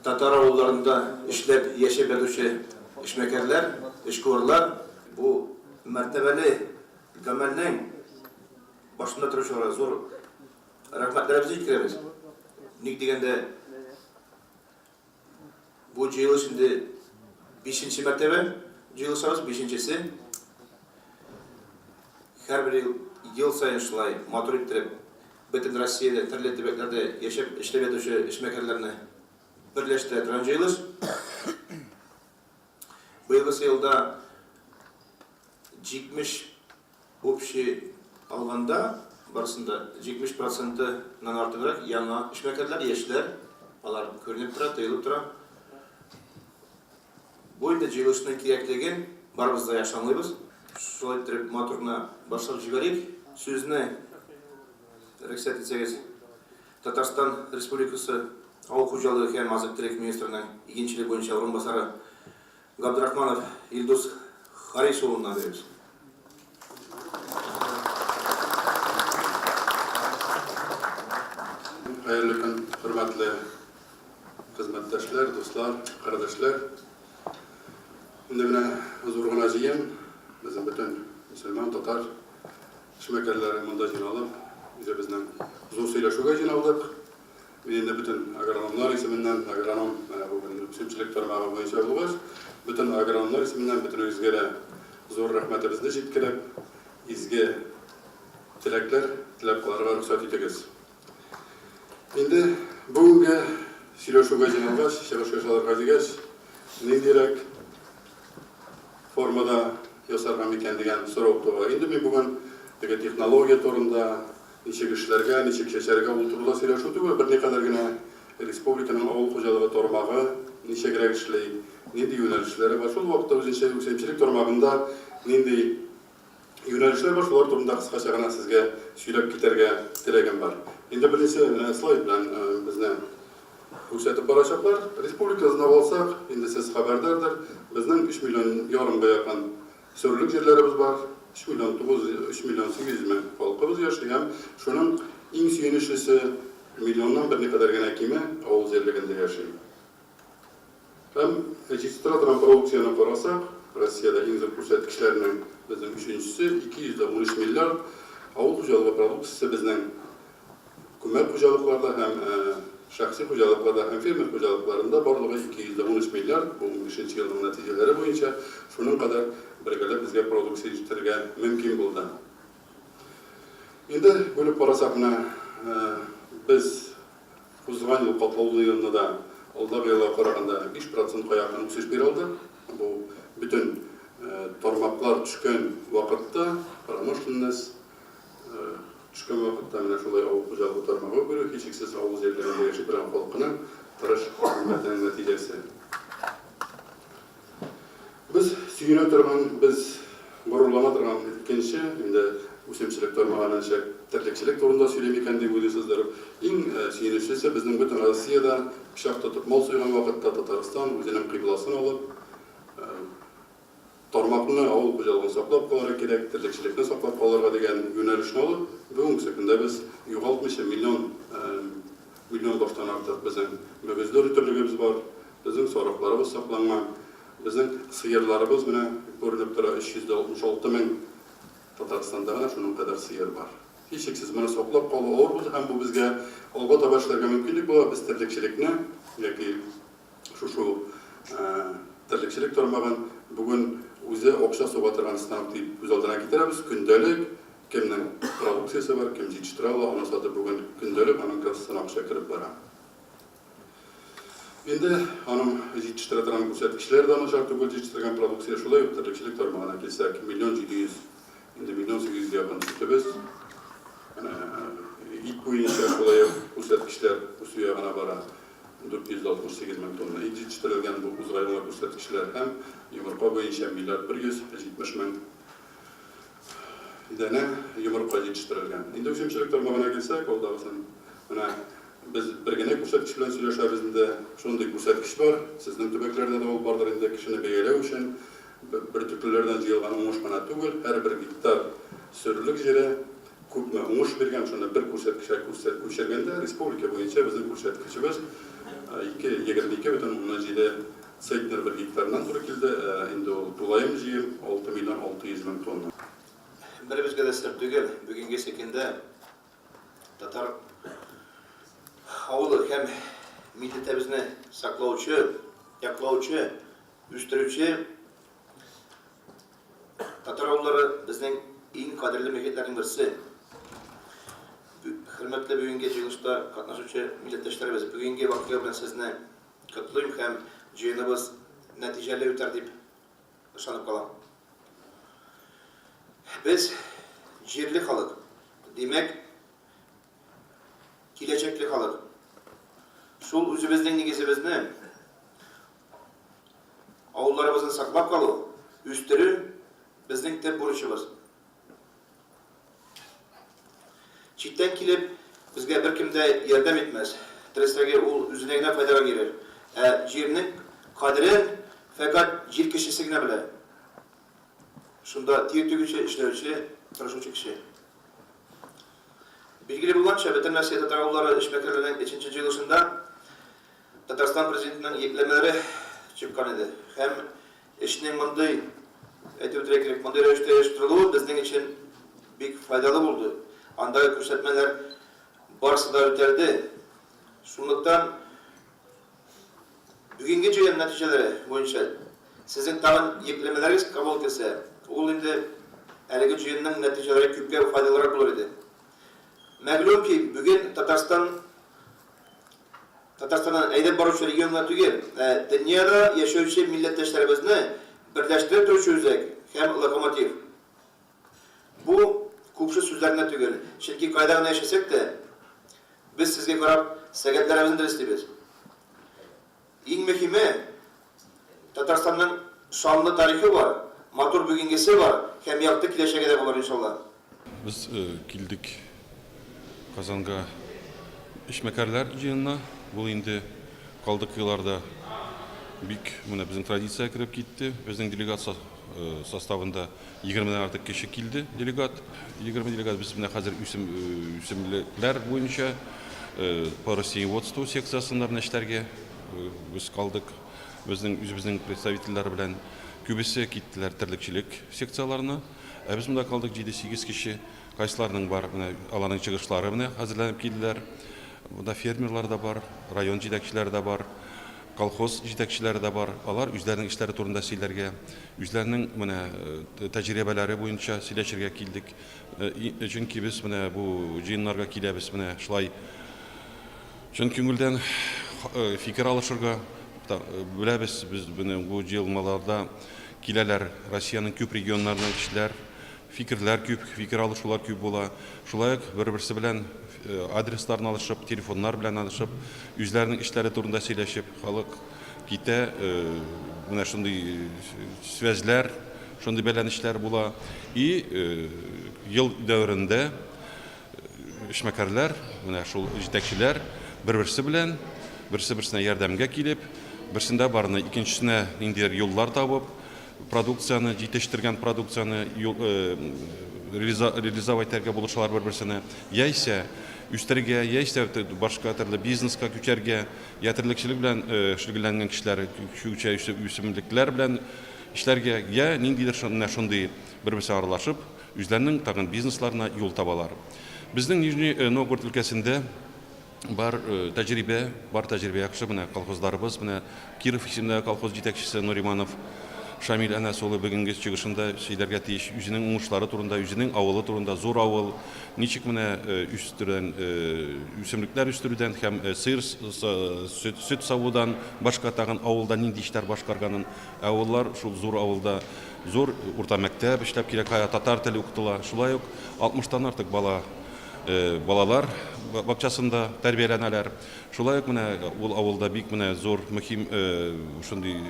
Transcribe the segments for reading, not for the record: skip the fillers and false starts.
Татар авылларында эшләп яшәп ятучы эшмәкәрләр, эшкуарлар бу мәртәбәле гамәлнең башында торучыларга зур рәхмәтләребезне җиткерәбез. Ник дигәндә бу җыелыш инде 5-нче мәртәбә җыелышабыз, 5-нчесе. Һәрбер ел сайын шулай матур иттереп, бөтен Россиядә төрле төбәкләрдә яшәп эшләп ятучы эшмәкәрләрне берләштерә торган җыелыш. Быелгы елда 70 общий алганда барысында 70%-нан артыграк яңа эшмәкәрләр, яшьләр, алар күренеп тора, тыелып тора. Бу инде җыелышның кирәклеген барыбыз да яшанлыйбыз. Шулай итеп матурына башлап җибәрик. Сүзне рөхсәт итсәгез, Татарстан Республикасы Авыл хуҗалыгы һәм азык-төлек министрының игенчелек буенча урынбасары Габдрахманов Илдус Харис улына беребез. Хәерле көн, хөрмәтле хезмәттәшләр, дуслар, кардәшләр. Инде менә зур гына җыен, безнең бөтен мөселман, татар эшмәкәрләре монда җыйналып, үзебезнең зур сөйләшүгә җыйналдык. Мин инде бөтен агрономнар исеменнән, агроном бүген үсемчелек тармагы буенча булгач, бөтен агрономнар исеменнән бөтенегезгә дә зур рәхмәтебезне җиткереп, изге теләкләр теләп калырга рөхсәт итегез. Инде бүгенге сөйләшүгә җыйналгач, чыгыш ясарга дигәч, ниндирәк формада ясарга микән дигән сорау туа. Инде мин бүген теге технология турында, ничек эшләргә, ничек чәчәргә ул турында сөйләшү түгел, берникадәр генә республиканың авыл хуҗалыгы тармагы ничегрәк эшли, нинди юнәлешләре бар. Шул вакытта үзенчә үсемчелек тармагында нинди юнәлешләр бар, шулар турында кыскача гына сезгә сөйләп китәргә теләгем бар. Инде беренче слайд белән безне күрсәтеп барачаклар. Республикасына алсак, инде сез хәбәрдардыр, безнең 3,5 миллионга якын сөрлек җирләребез бар. 3,9 миллион 800 мең халкыбыз яши һәм шуның иң сөенечлесе миллионнан берникадәр генә киме авыл җирлегендә яши. Һәм регистрацияланган продукцияны карасак, Россиядә иң зур күрсәткечләрнең безнең 3-нчесе 213 миллиард авыл хуҗалыгы продукциясе безнең күмәк хуҗалыкларда һәм шәхси хуҗалыкларда һәм фермер хуҗалыкларында барлыгы 213 миллиард. Бу 5-нче елның нәтиҗәләре буенча шуның кадәр бергәләп безгә продукция җитәргә мөмкин булды. Инде бүлеп карасак, без узган ел катлаулы елда да алдагы елга караганда 5%-ка якын үсеш бирә алдык. Бу бөтен тармаклар төшкән вакытта, промышленность төшкән вакытта менә шулай авыл хуҗалыгы тармагы бирү, һичшиксез авыл җирләрендә яши торган халкының тырыш хезмәтенең нәтиҗәсе. Biz сөйенә торган, biz горурлана торган икенче, инде үсемчелек тармагының терлекчелек турында сөйләм икән дип уйлыйсыздыр. Иң сөенечлесе безнең бөтен Россиядә пычак тотып мал суйган вакытта Татарстан үзенең кыйбласын алып, тармакны авыл хуҗалыгын саклап калырга кирәк, терлекчелекне саклап калырга дигән юнәлешне алып, бүгенге көндә без югалтмыйча миллион баштан артык безнең мөгезләр үтерлегебез бар, безнең сарыкларыбыз сакланган. Безнең сыерларыбыз менә күренеп тора, 366 мең Татарстанда гына шуның кадәр сыер бар. Һичшиксез моны саклап калу авыр булды һәм бу безгә алга таба эшләргә мөмкинлек була. Без терлекчелекне яки шушы терлекчелек тармагын бүген үзе акча суга торган станок дип үз алдына китерәбез. Көндәлек кемнең продукциясе бар, кем җитештерә ала, аны сатып бүген көндәлек аның кассасына акча кереп бара. Инде аның җитештерә торган күрсәткечләр дә начар түгел, җитештергән продукция шулай ук терлекчелек тармагына килсәк, 1,700,000, инде 1,800,000 якын сүтебез. Ит буенча шулай ук күрсәткечләр үсү ягына бара. 468 мең тонна ит җитештерелгән бу узган күрсәткечләр һәм йомырка буенча 1,170 мең дәнә йомырка җитештерелгән. Инде үсемчелек тармагына килсәк, алдагысын менә biz bir gene күрсәткеч белән сөйләшәбез, инде шундый күрсәткеч бар. Сезнең төбәкләрдә дә ул бардыр, инде кешене бәяләү өчен бер төрләрдән җыелган уңыш кына түгел, һәрбер гектар сөрлек җире күпме уңыш биргән, шуны бер күрсәткечкә күрсәткәндә республика буенча безнең күрсәткечебез 22,7 центнер бір гектарынан туры келді. Енді ол тулайым жиым 6,600,000 тонна. Бірімізге де сіріп түгел, бүгінге секенде татар ауылы һәм милләтебезне саклаучы, яклаучы, үстерүче татар ауыллары безнең иң кадерле милләтләрнең берсе. Хөрмәтле бүгенге җыелышта катнашучы милләттәшләребез, бүгенге вакыйга белән сезне котлыйм һәм җыеныбыз нәтиҗәле үтәр дип ышанып калам. Biz җирле халык, демәк, киләчәкле халык. Шул үзебезнең нигезебезне, авылларыбызны саклап калу, үстерү безнең төп бурычыбыз. Читтән килеп, безгә беркем дә ярдәм итмәс. Тирәсәгә ул үзенә генә файдага бирер. Җирнең кадерен фәкать җир кешесе генә белә. Шунда тир түгүче, эшләүче, тырышучы кеше. Билгеле булганча, бөтен Россия татар авыллары эшмәкәрләренең 3-нче җыелышында Татарстан президентының йөкләмәләре чыккан иде. Һәм эшнең мондый, әйтеп үтәргә кирәк, мондый рәвештә оештырылуы безнең өчен бик файдалы булды. Андагы күрсәтмәләр барысы да үтәлде. Шунлыктан бүгенге җыен нәтиҗәләре буенча сезнең тагын йөкләмәләрегез кабул ителсә, ул инде әлеге җыенның нәтиҗәләре күпкә файдалырак булыр иде. Мәгълүм ки, бүген Татарстаннан әйдәп баручы регионга түгел, дөньяда яшәүче милләттәшләребезне берләштереп торучы үзәк һәм локомотив. Бу күпше сүзләрне түгел, чөнки кайда гына яшәсәк тә, без сезгә карап сәгатьләребезне дөрестибез. Иң мөһиме, Татарстанның шанлы тарихы бар, матур бүгенгесе бар һәм якты киләчәге дә булыр иншалла. Biz килдек Казанга эшмәкәрләр җыенына. Бу инде калдык елларда бик менә безнең традиция кирип китте. Безнең делегация составында 20-дән артык кеше килде, делегат. 20 делегат без менә хәзер үсемлекләр буенча по растениеводству секциясында эшләргә без калдык. Безнең үзебезнең представительләр белән күбесе киттеләр терлекчелек секцияларына. Без монда калдык 7-8 кеше, кайсыларның бар, менә аларның чыгышлары менә хәзерләнеп килделәр. Монда фермерлар да бар, район җитәкчеләре да бар, колхоз җитәкчеләре да бар. Алар үзләренең эшләре турында сөйләргә, үзләренең менә тәҗрибәләре буенча сөйләшергә килдек. Чөнки без менә бу җыеннарга киләбез менә шулай чын күңелдән фикер алышырга. Беләбез, без бу җыелмаларда киләләр Россиянең күп регионнарыннан кешеләр, фикерләр күп, фикер алышулар күп була. Шулай ук бер-берсе белән адресларны алышып, телефоннар белән алышып, үзләренең эшләре турында сөйләшеп, халык китә, менә шундый связьләр, шундый бәйләнешләр була. И ел дәврендә эшмәкәрләр, менә шул җитәкчеләр бер-берсе белән, берсе-берсенә ярдәмгә килеп, берсендә барны икенчесенә ниндидер юллар табып, продукцияны, җитештерген продукцияны реализовать итәргә булышалар бер-берсенә. Яисә үстергә, яисә башка төрле бизнеска күчәргә, ятырлекчелек белән шөгыльләнгән кешеләр, күчә үсемлекләр белән эшләргә, я ниндидер шундый бер-берсе аралашып, үзләренең тагын бизнесларына юл табалар. Безнең Нижний Новгород өлкәсендә бар тәҗрибә яхшы, менә колхозларыбыз, менә Киров исемендәге колхоз җитәкчесе Нуриманов Шамил Әнәсулы бүгенге чыгышында сөйләргә тиеш, үзенең уңышлары турында, үзенең авылы турында, зур авыл, ничек менә үсемлекләр үстерүдән һәм сыер сөт савудан башка тагын авылда нинди эшләр башкарганын, авыллар шул зур авылда зур урта мәктәп эшләп килә, татар теле укытыла. Шулай ук 60-тан артык балалар бакчасында тәрбияләнәләр. Шулай ук менә ул авылда бик менә зур мөһим шундый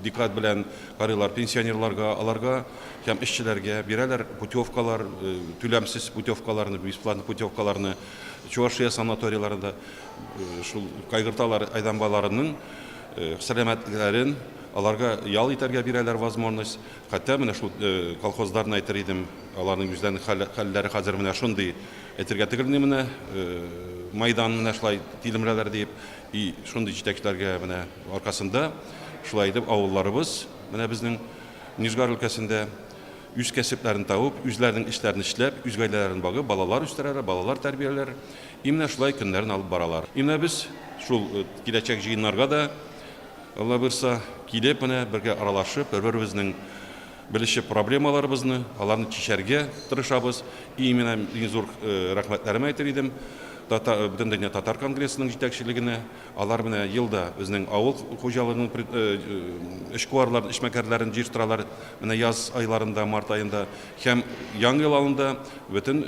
дикат белән карыйлар пенсионерларга, аларга һәм эшчеләргә бирәләр путевкалар, түләмсез путевкаларны, бесплатный путевкаларны Чувашия санаторийларында шул кайгырталар айданбаларының сәламәтләрен аларга ял итәргә бирәләр возможность. Хәтта менә шул колхозларны әйтер идем, аларның үзләренең хәлләре хәзер менә шундый әйтергә тегелне менә майдан менә шулай тилемрәләр дип, и шундый җитәкчеләргә менә аркасында шулай дип авылларыбыз менә безнең Нижгар өлкәсендә үз кәсепләрен табып, үзләренең эшләрен эшләп, үз гаиләләрен багып, балалар үстерәләр, балалар тәрбияләр. Именно шулай көннәрен алып баралар. Именно без шул киләчәк җыеннарга да Алла бирса килеп менә бергә аралашып, бер-беребезнең белешеп проблемаларыбызны, аларны чишәргә тырышабыз. И именно иң зур рәхмәтләремне әйтер идем. Бөтен дөнья татар конгрессының җитәкчелегенә, алар менә елда безнең авыл хуҗалыгының эшкуарларын, эшмәкәрләрен җыштыралар. Менә яз айларында, март айында һәм яңа ел алында бөтен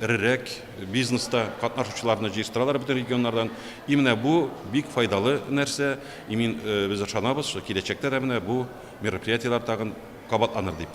эрерәк бизнеста катнашучыларны җыштыралар бөтен регионнардан. Именно бу бик файдалы нәрсә. Без ышанабыз, киләчәктә дә менә бу мероприятиеләр тагын кабатланыр дип.